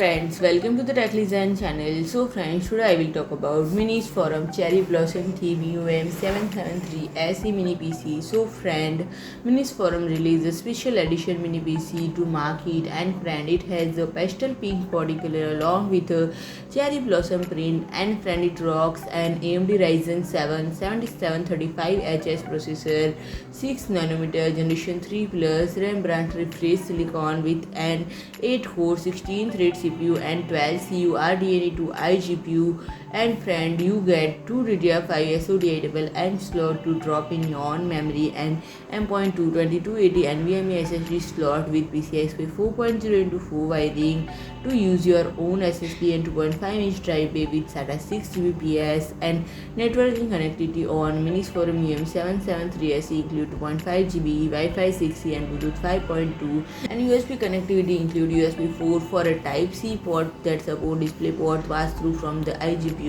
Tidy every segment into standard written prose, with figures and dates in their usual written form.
friends, welcome to the TechLisan channel. So friends, today I will talk about Minisforum Cherry Blossom Theme UM773 SE Mini PC. So friend, Minisforum released a special edition Mini PC to mark it, and friend, it has a pastel pink body color along with a cherry blossom print, and friend, it rocks an AMD Ryzen 7 7735HS processor, 6nm Generation 3 Plus RAM brand refresh silicon with an 8-core 16-thread CPU and 12 CURDNA2 iGPU. And friend, you get 2 DDR5 SODI and slot to drop in your own memory and M.2 2280 NVMe SSD slot with PCIe 4.0x4 wiring to use your own SSD and 2.5-inch drive bay with SATA 6 Gbps. And networking connectivity on Minisforum UM773 SE include 2.5 GB, Wi-Fi 6E and Bluetooth 5.2, and USB connectivity include USB 4 for a Type-C port that support DisplayPort pass-through from the iGPU.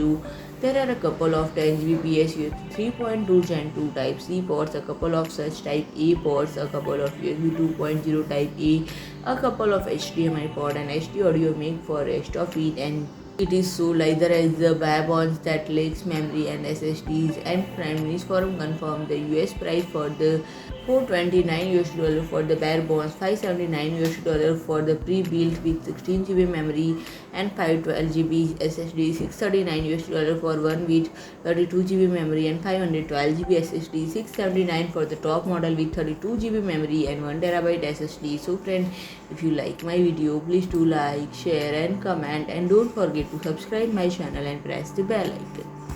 There are a couple of 10 Gbps USB 3.2 Gen 2 Type-C ports, a couple of such Type-A ports, a couple of USB 2.0 Type-A, a couple of HDMI port, and HD audio mic for rest of it. And it is so lighter as the bare bones that lacks memory and SSDs. And friend, Minisforum confirmed the US price for the $429 for the bare bones, $579 for the pre-built with 16 GB memory and 512 GB SSD, $639 for one with 32 GB memory and 512 GB SSD, $679 for the top model with 32 GB memory and 1 TB SSD. So friend, if you like my video, please do like, share and comment, and don't forget to subscribe my channel and press the bell icon.